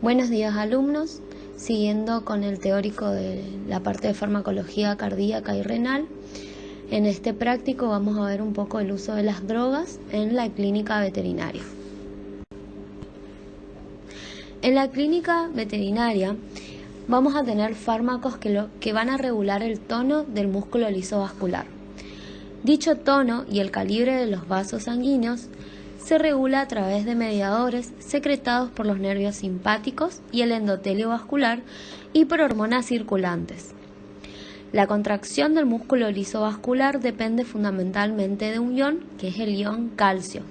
Buenos días, alumnos. Siguiendo con el teórico de la parte de farmacología cardíaca y renal, en este práctico vamos a ver un poco el uso de las drogas en la clínica veterinaria. En la clínica veterinaria vamos a tener fármacos que van a regular el tono del músculo liso vascular. Dicho tono y el calibre de los vasos sanguíneos se regula a través de mediadores secretados por los nervios simpáticos y el endotelio vascular y por hormonas circulantes. La contracción del músculo liso vascular depende fundamentalmente de un ion, que es el ion calcio.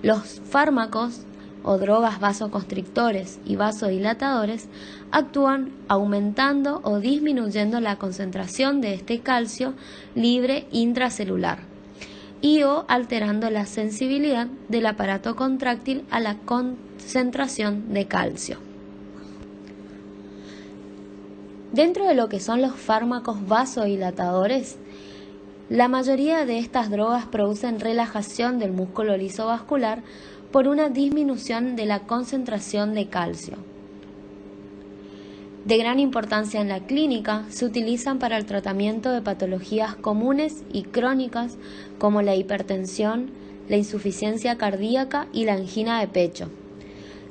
Los fármacos o drogas vasoconstrictores y vasodilatadores actúan aumentando o disminuyendo la concentración de este calcio libre intracelular y o alterando la sensibilidad del aparato contráctil a la concentración de calcio. Dentro de lo que son los fármacos vasodilatadores, la mayoría de estas drogas producen relajación del músculo liso vascular por una disminución de la concentración de calcio. De gran importancia en la clínica, se utilizan para el tratamiento de patologías comunes y crónicas como la hipertensión, la insuficiencia cardíaca y la angina de pecho.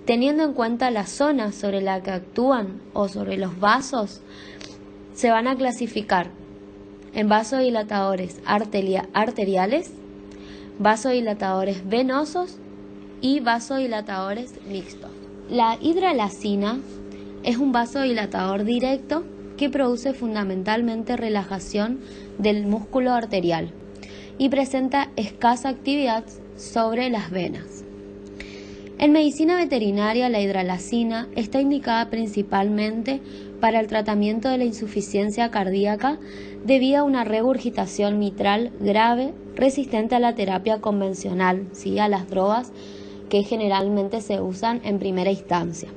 Teniendo en cuenta la zona sobre la que actúan o sobre los vasos, se van a clasificar en vasodilatadores arteriales, vasodilatadores venosos y vasodilatadores mixtos. La hidralazina es un vasodilatador directo que produce fundamentalmente relajación del músculo arterial y presenta escasa actividad sobre las venas. En medicina veterinaria, la hidralazina está indicada principalmente para el tratamiento de la insuficiencia cardíaca debido a una regurgitación mitral grave resistente a la terapia convencional, ¿sí? A las drogas que generalmente se usan en primera instancia.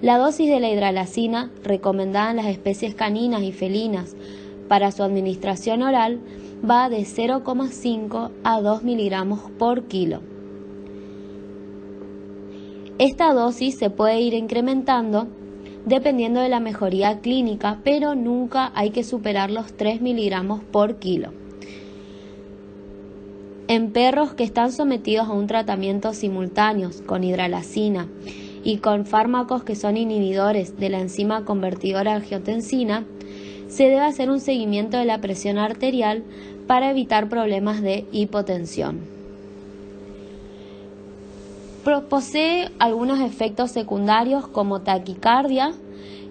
La dosis de la hidralazina, recomendada en las especies caninas y felinas para su administración oral, va de 0,5 a 2 miligramos por kilo. Esta dosis se puede ir incrementando dependiendo de la mejoría clínica, pero nunca hay que superar los 3 miligramos por kilo. En perros que están sometidos a un tratamiento simultáneo con hidralazina y con fármacos que son inhibidores de la enzima convertidora de angiotensina, se debe hacer un seguimiento de la presión arterial para evitar problemas de hipotensión. Posee algunos efectos secundarios como taquicardia,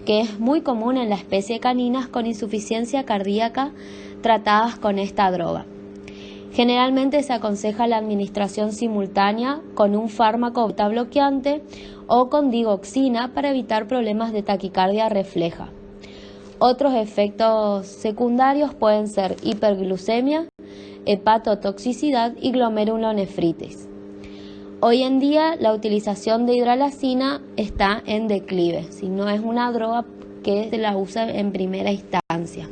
que es muy común en la especie caninas con insuficiencia cardíaca tratadas con esta droga. Generalmente se aconseja la administración simultánea con un fármaco beta bloqueante o con digoxina para evitar problemas de taquicardia refleja. Otros efectos secundarios pueden ser hiperglucemia, hepatotoxicidad y glomerulonefritis. Hoy en día la utilización de hidralazina está en declive, si no es una droga que se la usa en primera instancia.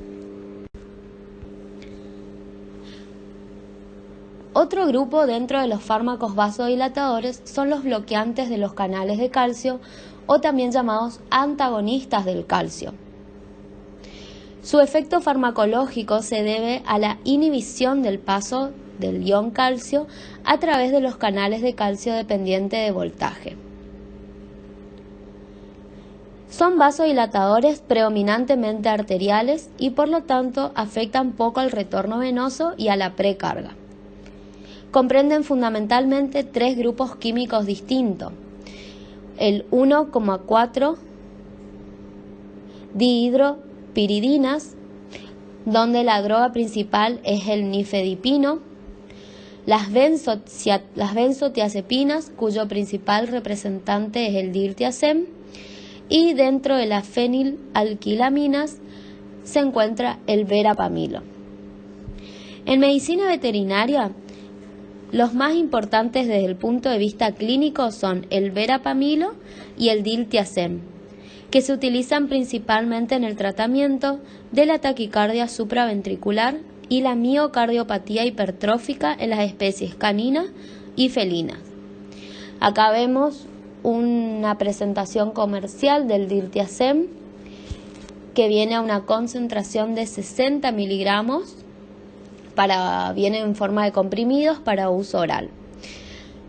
Otro grupo dentro de los fármacos vasodilatadores son los bloqueantes de los canales de calcio o también llamados antagonistas del calcio. Su efecto farmacológico se debe a la inhibición del paso del ion calcio a través de los canales de calcio dependiente de voltaje. Son vasodilatadores predominantemente arteriales y por lo tanto afectan poco al retorno venoso y a la precarga. Comprenden fundamentalmente tres grupos químicos distintos: el 1,4 dihidropiridinas, donde la droga principal es el nifedipino, las benzodiazepinas, cuyo principal representante es el diltiazem, y dentro de las fenilalquilaminas se encuentra el verapamilo. En medicina veterinaria, los más importantes desde el punto de vista clínico son el verapamilo y el diltiazem, que se utilizan principalmente en el tratamiento de la taquicardia supraventricular y la miocardiopatía hipertrófica en las especies caninas y felinas. Acá vemos una presentación comercial del Diltiazem que viene a una concentración de 60 miligramos, viene en forma de comprimidos para uso oral.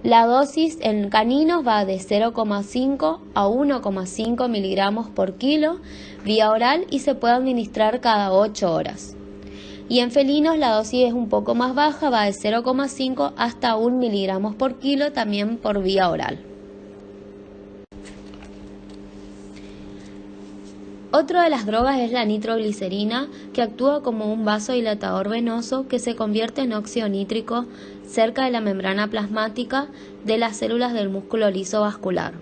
La dosis en caninos va de 0,5 a 1,5 miligramos por kilo vía oral y se puede administrar cada 8 horas. Y en felinos la dosis es un poco más baja, va de 0,5 hasta 1 miligramos por kilo también por vía oral. Otra de las drogas es la nitroglicerina, que actúa como un vasodilatador venoso que se convierte en óxido nítrico cerca de la membrana plasmática de las células del músculo liso vascular.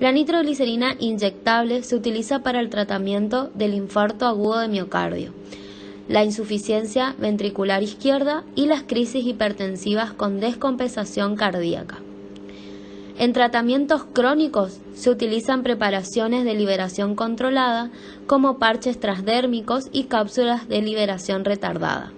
La nitroglicerina inyectable se utiliza para el tratamiento del infarto agudo de miocardio, la insuficiencia ventricular izquierda y las crisis hipertensivas con descompensación cardíaca. En tratamientos crónicos se utilizan preparaciones de liberación controlada como parches transdérmicos y cápsulas de liberación retardada.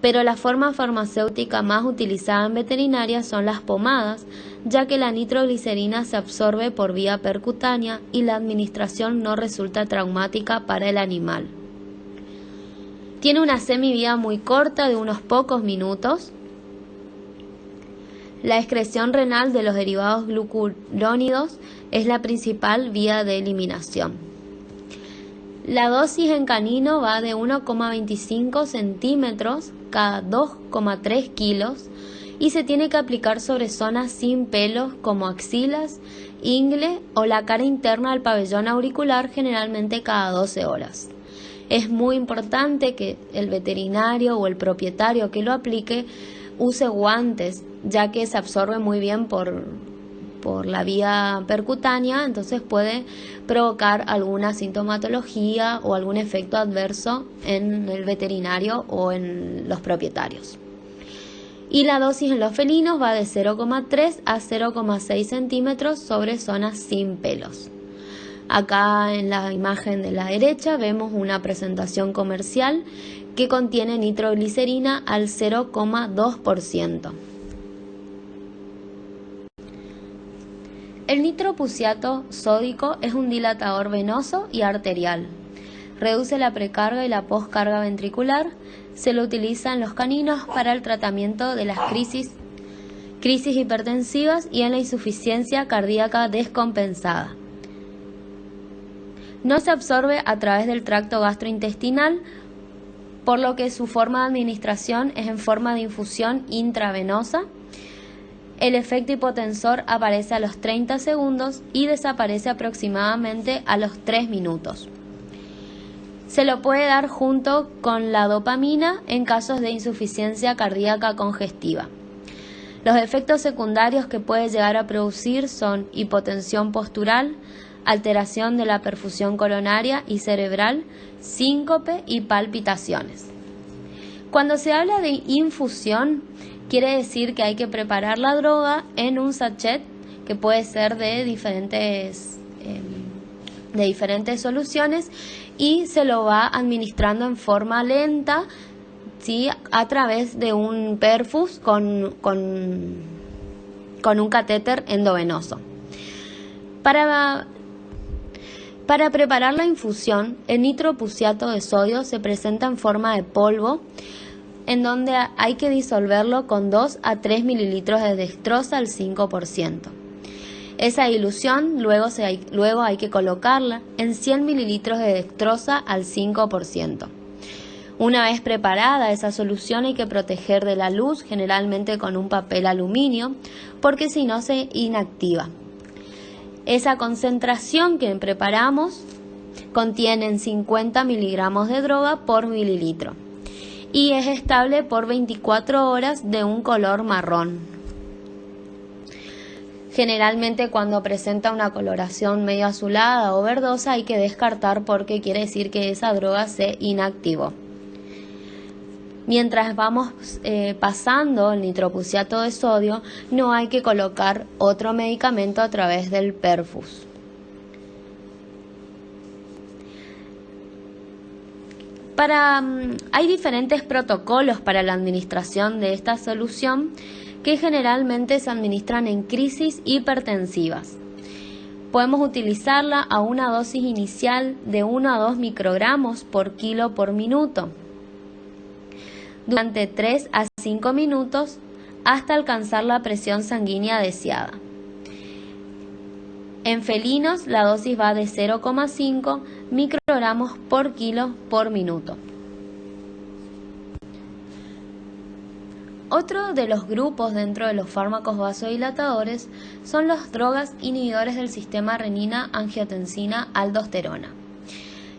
Pero la forma farmacéutica más utilizada en veterinaria son las pomadas, ya que la nitroglicerina se absorbe por vía percutánea y la administración no resulta traumática para el animal. Tiene una semivía muy corta de unos pocos minutos. La excreción renal de los derivados glucurónidos es la principal vía de eliminación. La dosis en canino va de 1,25 centímetros cada 2,3 kilos y se tiene que aplicar sobre zonas sin pelos como axilas, ingle o la cara interna del pabellón auricular, generalmente cada 12 horas. Es muy importante que el veterinario o el propietario que lo aplique use guantes, ya que se absorbe muy bien por la vía percutánea, entonces puede provocar alguna sintomatología o algún efecto adverso en el veterinario o en los propietarios. Y la dosis en los felinos va de 0,3 a 0,6 centímetros sobre zonas sin pelos. Acá en la imagen de la derecha vemos una presentación comercial que contiene nitroglicerina al 0,2%. El nitropuciato sódico es un dilatador venoso y arterial. Reduce la precarga y la poscarga ventricular. Se lo utiliza en los caninos para el tratamiento de las crisis hipertensivas y en la insuficiencia cardíaca descompensada. No se absorbe a través del tracto gastrointestinal, por lo que su forma de administración es en forma de infusión intravenosa. El efecto hipotensor aparece a los 30 segundos y desaparece aproximadamente a los 3 minutos. Se lo puede dar junto con la dopamina en casos de insuficiencia cardíaca congestiva. Los efectos secundarios que puede llegar a producir son hipotensión postural, alteración de la perfusión coronaria y cerebral, síncope y palpitaciones. Cuando se habla de infusión, quiere decir que hay que preparar la droga en un sachet que puede ser de diferentes soluciones y se lo va administrando en forma lenta, ¿sí?, a través de un perfus con un catéter endovenoso. Para preparar la infusión, el nitropuciato de sodio se presenta en forma de polvo, en donde hay que disolverlo con 2 a 3 mililitros de dextrosa al 5%. Esa dilución luego hay que colocarla en 100 mililitros de dextrosa al 5%. Una vez preparada esa solución hay que proteger de la luz, generalmente con un papel aluminio, porque si no se inactiva. Esa concentración que preparamos contiene 50 miligramos de droga por mililitro y es estable por 24 horas de un color marrón. Generalmente cuando presenta una coloración medio azulada o verdosa hay que descartar porque quiere decir que esa droga se inactivó. Mientras vamos pasando el nitropuciato de sodio, no hay que colocar otro medicamento a través del perfus. Hay diferentes protocolos para la administración de esta solución que generalmente se administran en crisis hipertensivas. Podemos utilizarla a una dosis inicial de 1 a 2 microgramos por kilo por minuto durante 3 a 5 minutos hasta alcanzar la presión sanguínea deseada. En felinos la dosis va de 0,5 microgramos por kilo por minuto. Otro de los grupos dentro de los fármacos vasodilatadores son las drogas inhibidores del sistema renina-angiotensina-aldosterona.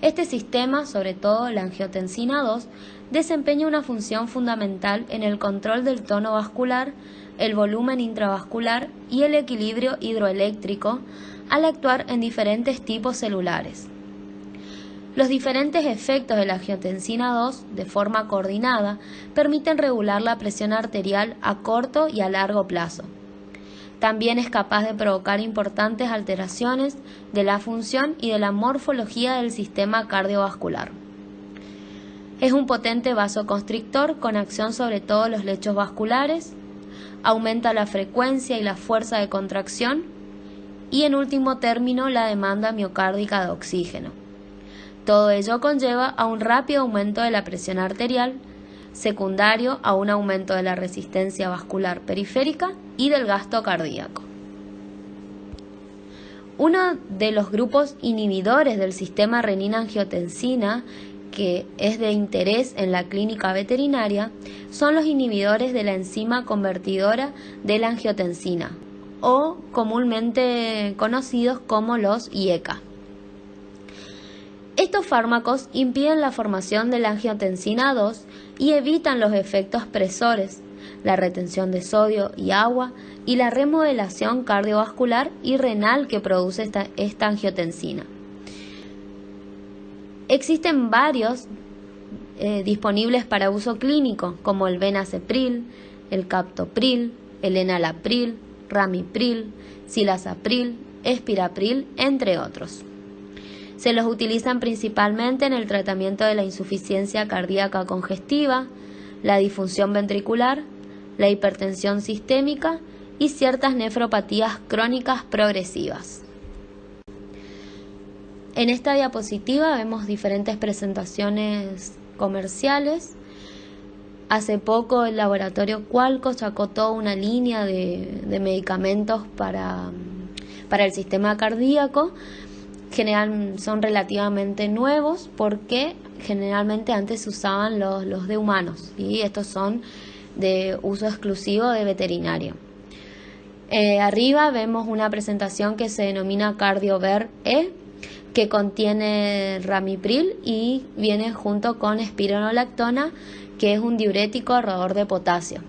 Este sistema, sobre todo la angiotensina 2, desempeña una función fundamental en el control del tono vascular, el volumen intravascular y el equilibrio hidroeléctrico al actuar en diferentes tipos celulares. Los diferentes efectos de la angiotensina 2 de forma coordinada permiten regular la presión arterial a corto y a largo plazo. También es capaz de provocar importantes alteraciones de la función y de la morfología del sistema cardiovascular. Es un potente vasoconstrictor con acción sobre todos los lechos vasculares, aumenta la frecuencia y la fuerza de contracción y en último término la demanda miocárdica de oxígeno. Todo ello conlleva a un rápido aumento de la presión arterial, secundario a un aumento de la resistencia vascular periférica y del gasto cardíaco. Uno de los grupos inhibidores del sistema renina-angiotensina que es de interés en la clínica veterinaria son los inhibidores de la enzima convertidora de la angiotensina, o comúnmente conocidos como los IECA. Estos fármacos impiden la formación de la angiotensina 2 y evitan los efectos presores, la retención de sodio y agua y la remodelación cardiovascular y renal que produce esta angiotensina. Existen varios disponibles para uso clínico, como el benacepril, el captopril, el enalapril, ramipril, cilasapril, espirapril, entre otros. Se los utilizan principalmente en el tratamiento de la insuficiencia cardíaca congestiva, la disfunción ventricular, la hipertensión sistémica y ciertas nefropatías crónicas progresivas. En esta diapositiva vemos diferentes presentaciones comerciales. Hace poco el laboratorio Qualco sacó toda una línea de medicamentos para el sistema cardíaco. Son relativamente nuevos porque generalmente antes se usaban los de humanos y estos son de uso exclusivo de veterinario. Arriba vemos una presentación que se denomina CardioVer-E, que contiene ramipril y viene junto con espironolactona, que es un diurético ahorrador de potasio.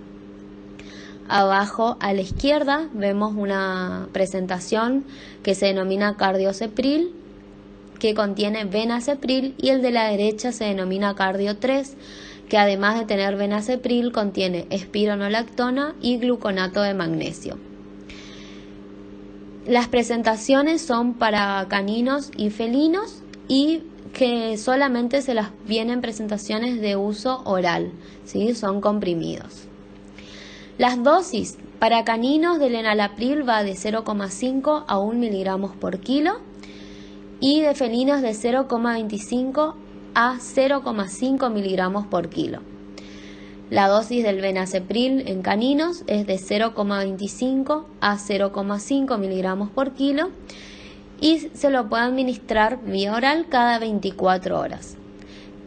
Abajo a la izquierda vemos una presentación que se denomina Cardiocepril, que contiene benacepril, y el de la derecha se denomina Cardio3, que además de tener benacepril contiene espironolactona y gluconato de magnesio. Las presentaciones son para caninos y felinos y que solamente se las vienen presentaciones de uso oral, ¿sí? Son comprimidos. Las dosis para caninos del enalapril va de 0,5 a 1 miligramos por kilo y de felinos de 0,25 a 0,5 miligramos por kilo. La dosis del benacepril en caninos es de 0,25 a 0,5 miligramos por kilo y se lo puede administrar vía oral cada 24 horas.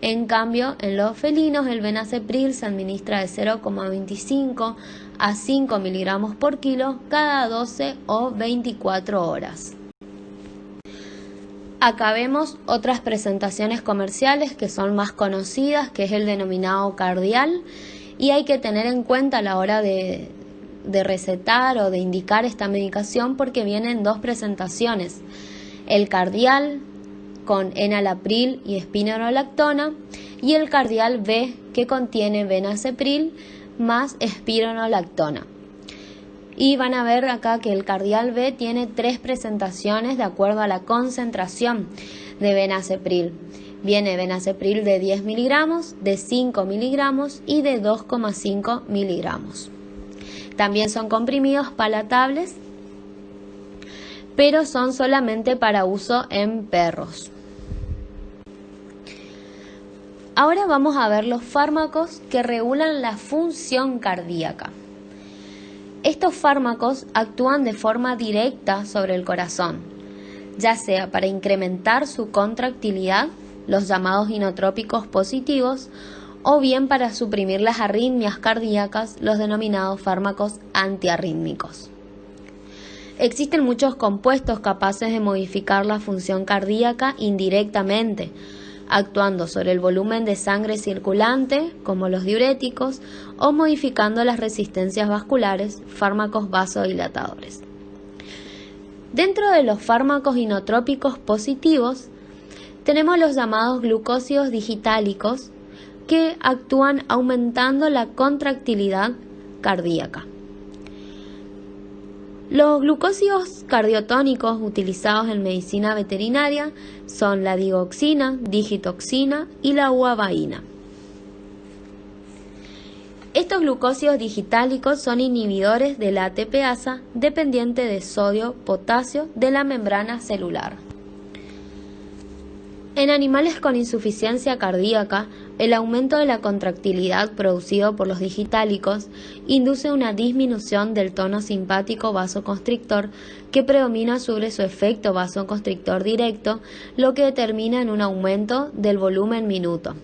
En cambio, en los felinos el benacepril se administra de 0,25 a 5 miligramos por kilo cada 12 o 24 horas. Acá vemos otras presentaciones comerciales que son más conocidas, que es el denominado Cardial, y hay que tener en cuenta a la hora de recetar o de indicar esta medicación porque vienen dos presentaciones: el Cardial con enalapril y espironolactona y el Cardial B, que contiene benacepril más espironolactona. Y van a ver acá que el Cardial B tiene 3 presentaciones de acuerdo a la concentración de benacepril. Viene benacepril de 10 miligramos, de 5 miligramos y de 2,5 miligramos. También son comprimidos palatables, pero son solamente para uso en perros. Ahora vamos a ver los fármacos que regulan la función cardíaca. Estos fármacos actúan de forma directa sobre el corazón, ya sea para incrementar su contractilidad, los llamados inotrópicos positivos, o bien para suprimir las arritmias cardíacas, los denominados fármacos antiarrítmicos. Existen muchos compuestos capaces de modificar la función cardíaca indirectamente, actuando sobre el volumen de sangre circulante, como los diuréticos, o modificando las resistencias vasculares, fármacos vasodilatadores. Dentro de los fármacos inotrópicos positivos, tenemos los llamados glucósidos digitálicos, que actúan aumentando la contractilidad cardíaca. Los glucósidos cardiotónicos utilizados en medicina veterinaria son la digoxina, digitoxina y la uavaína. Estos glucósidos digitálicos son inhibidores de la ATPasa dependiente de sodio-potasio de la membrana celular. En animales con insuficiencia cardíaca, el aumento de la contractilidad producido por los digitálicos induce una disminución del tono simpático vasoconstrictor que predomina sobre su efecto vasoconstrictor directo, lo que determina en un aumento del volumen minuto.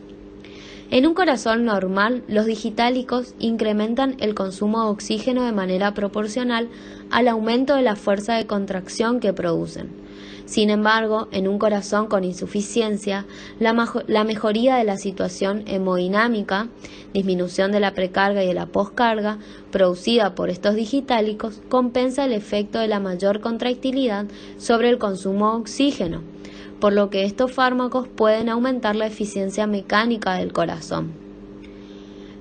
En un corazón normal, los digitálicos incrementan el consumo de oxígeno de manera proporcional al aumento de la fuerza de contracción que producen. Sin embargo, en un corazón con insuficiencia, la mejoría de la situación hemodinámica, disminución de la precarga y de la poscarga, producida por estos digitálicos, compensa el efecto de la mayor contractilidad sobre el consumo de oxígeno, por lo que estos fármacos pueden aumentar la eficiencia mecánica del corazón.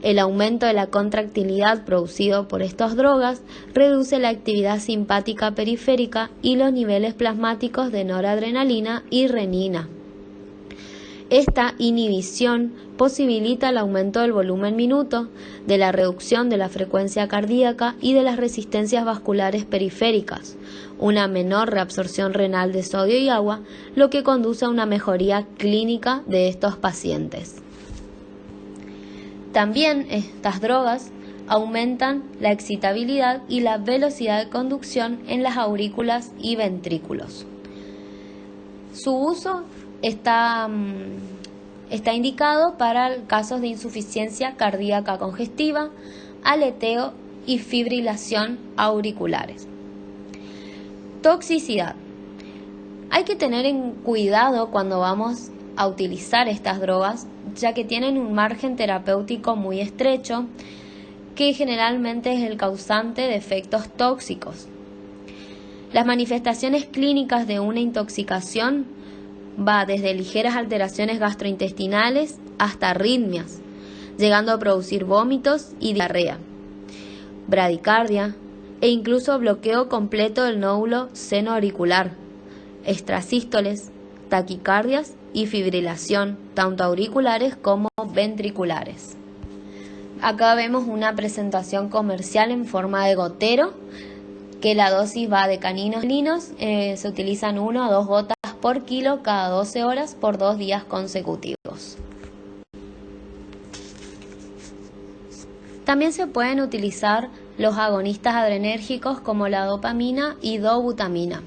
El aumento de la contractilidad producido por estas drogas reduce la actividad simpática periférica y los niveles plasmáticos de noradrenalina y renina. Esta inhibición posibilita el aumento del volumen minuto, de la reducción de la frecuencia cardíaca y de las resistencias vasculares periféricas, una menor reabsorción renal de sodio y agua, lo que conduce a una mejoría clínica de estos pacientes. También estas drogas aumentan la excitabilidad y la velocidad de conducción en las aurículas y ventrículos. Su uso está indicado para casos de insuficiencia cardíaca congestiva, aleteo y fibrilación auriculares. Toxicidad. Hay que tener en cuidado cuando vamos a utilizar estas drogas, ya que tienen un margen terapéutico muy estrecho, que generalmente es el causante de efectos tóxicos. Las manifestaciones clínicas de una intoxicación va desde ligeras alteraciones gastrointestinales hasta arritmias, llegando a producir vómitos y diarrea, bradicardia e incluso bloqueo completo del nódulo seno-auricular, extrasístoles, taquicardias y fibrilación, tanto auriculares como ventriculares. Acá vemos una presentación comercial en forma de gotero, que la dosis va de caninos a felinos, se utilizan 1 o 2 gotas por kilo cada 12 horas por 2 días consecutivos. También se pueden utilizar los agonistas adrenérgicos como la dopamina y dobutamina.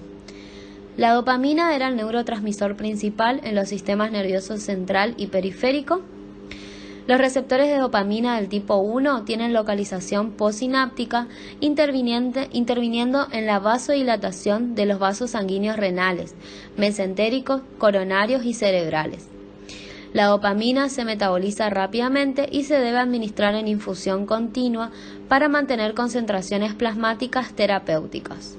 La dopamina era el neurotransmisor principal en los sistemas nerviosos central y periférico. Los receptores de dopamina del tipo 1 tienen localización postsináptica, interviniendo en la vasodilatación de los vasos sanguíneos renales, mesentéricos, coronarios y cerebrales. La dopamina se metaboliza rápidamente y se debe administrar en infusión continua para mantener concentraciones plasmáticas terapéuticas.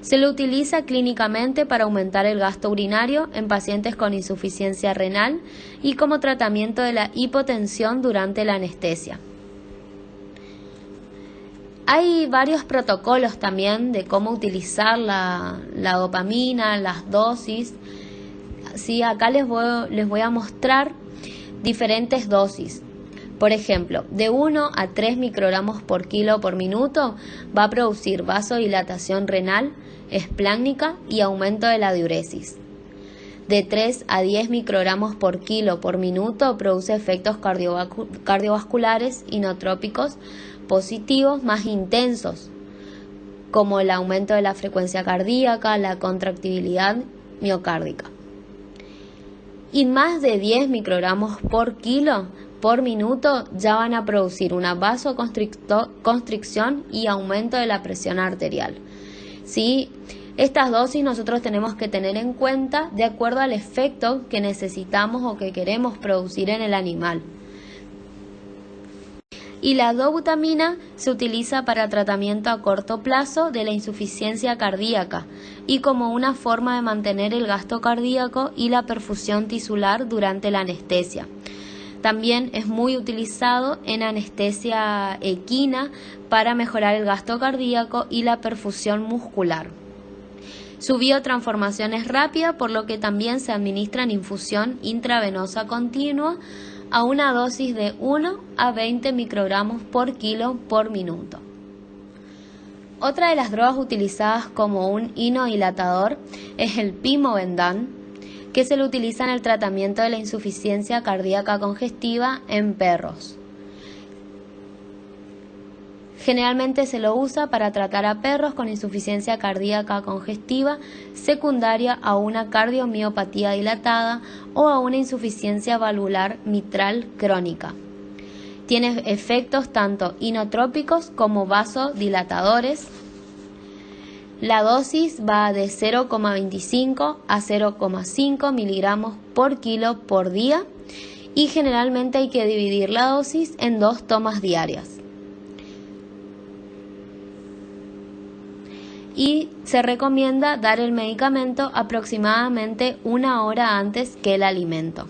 Se lo utiliza clínicamente para aumentar el gasto urinario en pacientes con insuficiencia renal y como tratamiento de la hipotensión durante la anestesia. Hay varios protocolos también de cómo utilizar la dopamina, las dosis. Sí, acá les voy a mostrar diferentes dosis. Por ejemplo, de 1 a 3 microgramos por kilo por minuto va a producir vasodilatación renal, espláncnica y aumento de la diuresis. De 3 a 10 microgramos por kilo por minuto produce efectos cardiovasculares inotrópicos positivos más intensos, como el aumento de la frecuencia cardíaca, la contractibilidad miocárdica. Y más de 10 microgramos por kilo por minuto ya van a producir una vasoconstricción y aumento de la presión arterial. ¿Sí? Estas dosis nosotros tenemos que tener en cuenta de acuerdo al efecto que necesitamos o que queremos producir en el animal. Y la dobutamina se utiliza para tratamiento a corto plazo de la insuficiencia cardíaca y como una forma de mantener el gasto cardíaco y la perfusión tisular durante la anestesia. También es muy utilizado en anestesia equina para mejorar el gasto cardíaco y la perfusión muscular. Su biotransformación es rápida, por lo que también se administra en infusión intravenosa continua a una dosis de 1 a 20 microgramos por kilo por minuto. Otra de las drogas utilizadas como un inodilatador es el pimobendan, que se lo utiliza en el tratamiento de la insuficiencia cardíaca congestiva en perros. Generalmente se lo usa para tratar a perros con insuficiencia cardíaca congestiva secundaria a una cardiomiopatía dilatada o a una insuficiencia valvular mitral crónica. Tiene efectos tanto inotrópicos como vasodilatadores. La dosis va de 0,25 a 0,5 miligramos por kilo por día y generalmente hay que dividir la dosis en 2 tomas diarias. Y se recomienda dar el medicamento aproximadamente 1 hora antes que el alimento.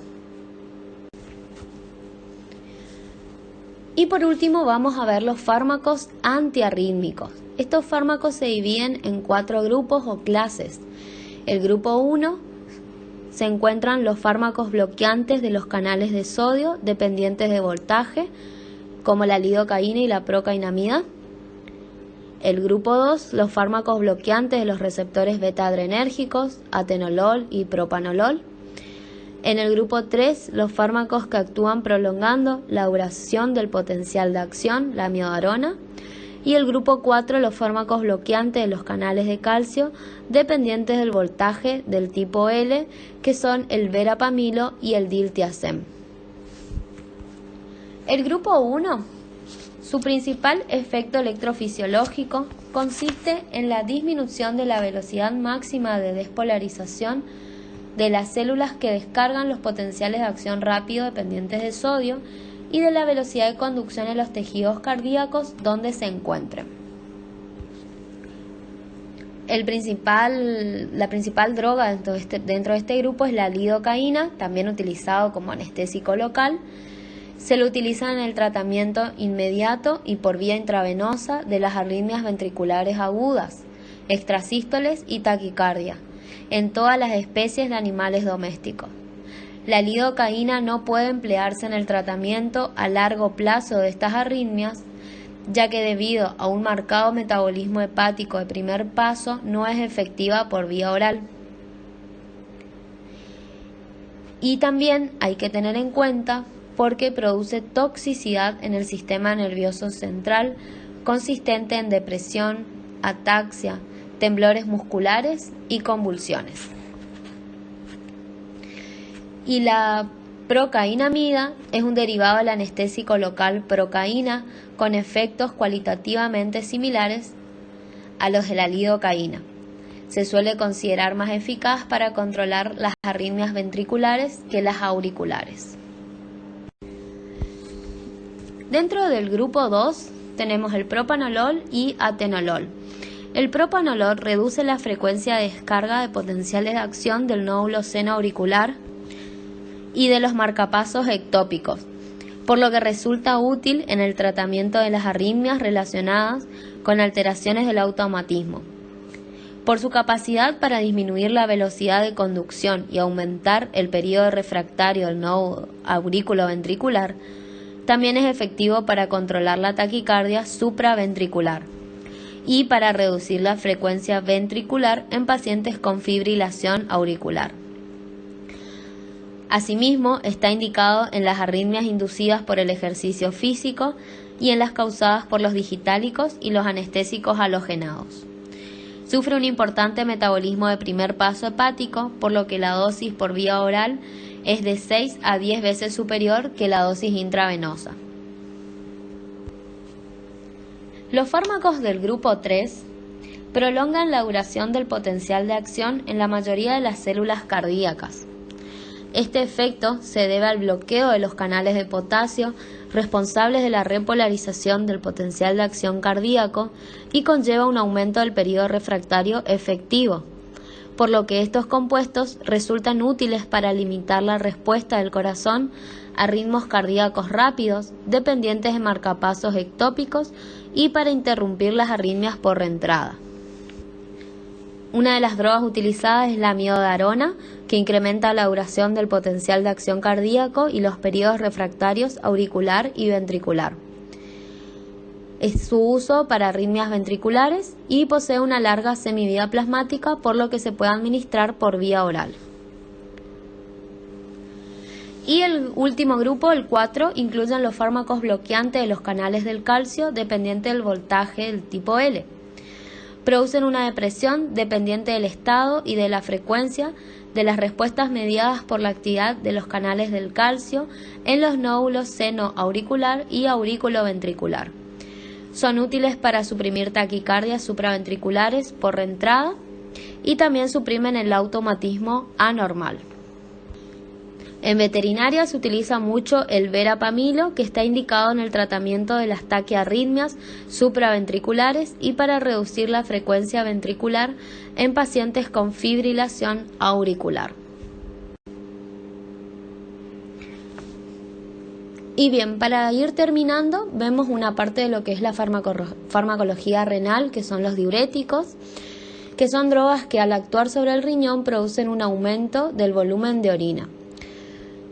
Y por último vamos a ver los fármacos antiarrítmicos. Estos fármacos se dividen en 4 grupos o clases. El grupo 1 se encuentran los fármacos bloqueantes de los canales de sodio dependientes de voltaje, como la lidocaína y la procainamida. El grupo 2, los fármacos bloqueantes de los receptores beta-adrenérgicos, atenolol y propanolol. En el grupo 3, los fármacos que actúan prolongando la duración del potencial de acción, la amiodarona. Y el grupo 4, los fármacos bloqueantes de los canales de calcio dependientes del voltaje del tipo L, que son el verapamilo y el diltiazem. El grupo 1. Su principal efecto electrofisiológico consiste en la disminución de la velocidad máxima de despolarización de las células que descargan los potenciales de acción rápido dependientes de sodio y de la velocidad de conducción en los tejidos cardíacos donde se encuentren. La principal droga dentro de este grupo es la lidocaína, también utilizado como anestésico local. Se lo utiliza en el tratamiento inmediato y por vía intravenosa de las arritmias ventriculares agudas, extrasístoles y taquicardia, en todas las especies de animales domésticos. La lidocaína no puede emplearse en el tratamiento a largo plazo de estas arritmias, ya que debido a un marcado metabolismo hepático de primer paso no es efectiva por vía oral. Y también hay que tener en cuenta porque produce toxicidad en el sistema nervioso central consistente en depresión, ataxia, temblores musculares y convulsiones. Y la procainamida es un derivado del anestésico local procaína con efectos cualitativamente similares a los de la lidocaína. Se suele considerar más eficaz para controlar las arritmias ventriculares que las auriculares. Dentro del grupo 2 tenemos el propanolol y atenolol. El propanolol reduce la frecuencia de descarga de potenciales de acción del nódulo seno auricular y de los marcapasos ectópicos, por lo que resulta útil en el tratamiento de las arritmias relacionadas con alteraciones del automatismo. Por su capacidad para disminuir la velocidad de conducción y aumentar el periodo refractario del nódulo aurículo ventricular, También es efectivo para controlar la taquicardia supraventricular y para reducir la frecuencia ventricular en pacientes con fibrilación auricular. Asimismo, está indicado en las arritmias inducidas por el ejercicio físico y en las causadas por los digitálicos y los anestésicos halogenados. Sufre un importante metabolismo de primer paso hepático, por lo que la dosis por vía oral es de 6 a 10 veces superior que la dosis intravenosa. Los fármacos del grupo 3 prolongan la duración del potencial de acción en la mayoría de las células cardíacas. Este efecto se debe al bloqueo de los canales de potasio responsables de la repolarización del potencial de acción cardíaco y conlleva un aumento del periodo refractario efectivo, por lo que estos compuestos resultan útiles para limitar la respuesta del corazón a ritmos cardíacos rápidos, dependientes de marcapasos ectópicos y para interrumpir las arritmias por reentrada. Una de las drogas utilizadas es la amiodarona, que incrementa la duración del potencial de acción cardíaco y los periodos refractarios auricular y ventricular. Es su uso para arritmias ventriculares y posee una larga semivida plasmática, por lo que se puede administrar por vía oral. Y el último grupo, el 4, incluyen los fármacos bloqueantes de los canales del calcio dependiente del voltaje del tipo L. Producen una depresión dependiente del estado y de la frecuencia de las respuestas mediadas por la actividad de los canales del calcio en los nódulos seno-auricular y aurículo-ventricular. Son útiles para suprimir taquicardias supraventriculares por reentrada y también suprimen el automatismo anormal. En veterinaria se utiliza mucho el verapamilo, que está indicado en el tratamiento de las taquiarritmias supraventriculares y para reducir la frecuencia ventricular en pacientes con fibrilación auricular. Y bien, para ir terminando, vemos una parte de lo que es la farmacología renal, que son los diuréticos, que son drogas que al actuar sobre el riñón producen un aumento del volumen de orina.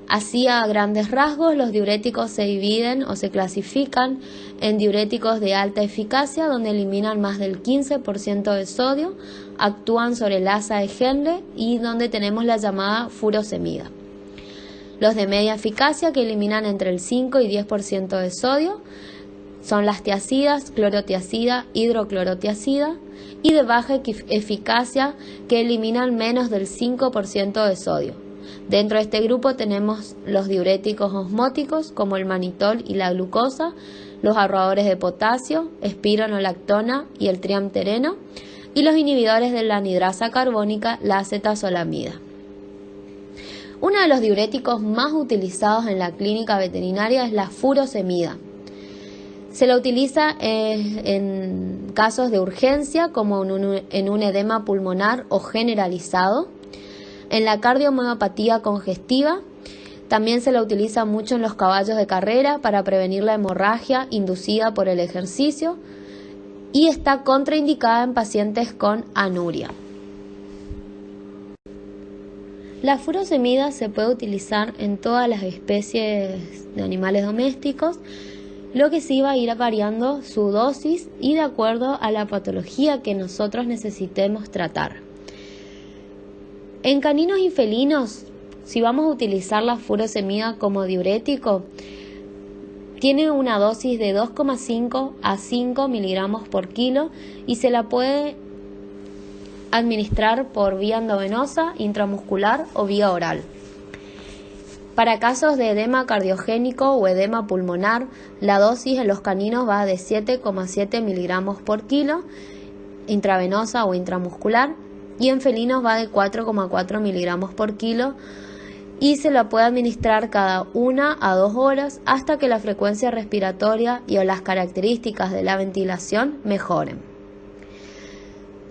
Así, a grandes rasgos, los diuréticos se dividen o se clasifican en diuréticos de alta eficacia, donde eliminan más del 15% de sodio, actúan sobre el asa de Henle y donde tenemos la llamada furosemida. Los de media eficacia, que eliminan entre el 5 y 10% de sodio, son las tiacidas, clorotiacida, hidroclorotiacida, y de baja eficacia, que eliminan menos del 5% de sodio. Dentro de este grupo tenemos los diuréticos osmóticos como el manitol y la glucosa, los ahorradores de potasio, espironolactona y el triamtereno, y los inhibidores de la anhidrasa carbónica, la acetazolamida. Uno de los diuréticos más utilizados en la clínica veterinaria es la furosemida. Se la utiliza en casos de urgencia, como en un edema pulmonar o generalizado. En la cardiomiopatía congestiva también se la utiliza mucho en los caballos de carrera para prevenir la hemorragia inducida por el ejercicio y está contraindicada en pacientes con anuria. La furosemida se puede utilizar en todas las especies de animales domésticos, lo que sí va a ir variando su dosis y de acuerdo a la patología que nosotros necesitemos tratar. En caninos y felinos, si vamos a utilizar la furosemida como diurético, tiene una dosis de 2,5 a 5 miligramos por kilo y se la puede administrar por vía endovenosa, intramuscular o vía oral. Para casos de edema cardiogénico o edema pulmonar, la dosis en los caninos va de 7,7 miligramos por kilo, intravenosa o intramuscular, y en felinos va de 4,4 miligramos por kilo y se la puede administrar cada 1 a 2 horas hasta que la frecuencia respiratoria y o las características de la ventilación mejoren.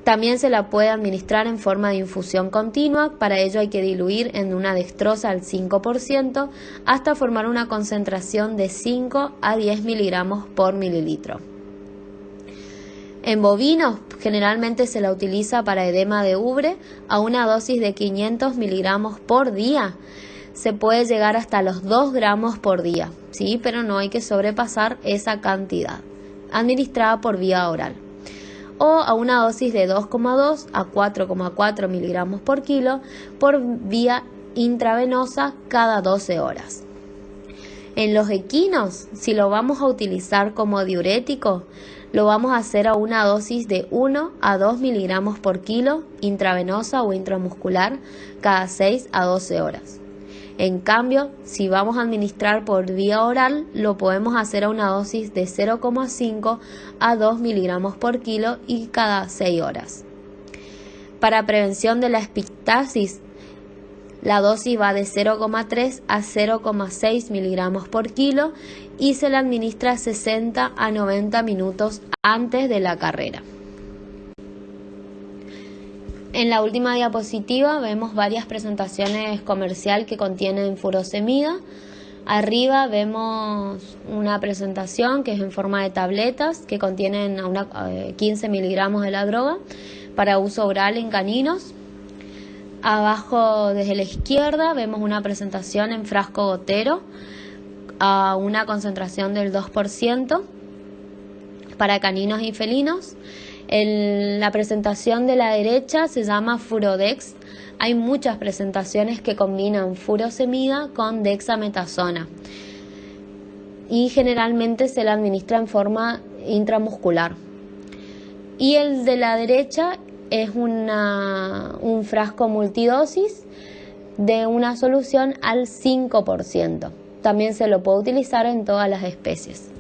También se la puede administrar en forma de infusión continua, para ello hay que diluir en una dextrosa al 5% hasta formar una concentración de 5 a 10 miligramos por mililitro. En bovinos generalmente se la utiliza para edema de ubre a una dosis de 500 miligramos por día. se puede llegar hasta los 2 gramos por día, ¿sí? Pero no hay que sobrepasar esa cantidad, administrada por vía oral. O a una dosis de 2,2 a 4,4 miligramos por kilo por vía intravenosa cada 12 horas. En los equinos, si lo vamos a utilizar como diurético, lo vamos a hacer a una dosis de 1 a 2 miligramos por kilo intravenosa o intramuscular cada 6 a 12 horas. En cambio, si vamos a administrar por vía oral, lo podemos hacer a una dosis de 0,5 a 2 miligramos por kilo y cada 6 horas. Para prevención de la epistaxis, la dosis va de 0,3 a 0,6 miligramos por kilo y se la administra 60 a 90 minutos antes de la carrera. En la última diapositiva vemos varias presentaciones comerciales que contienen furosemida. Arriba vemos una presentación que es en forma de tabletas que contienen 15 miligramos de la droga para uso oral en caninos. Abajo desde la izquierda vemos una presentación en frasco gotero a una concentración del 2% para caninos y felinos. La presentación de la derecha se llama Furodex. Hay muchas presentaciones que combinan furosemida con dexametasona y generalmente se la administra en forma intramuscular. Y el de la derecha es un frasco multidosis de una solución al 5%. También se lo puede utilizar en todas las especies.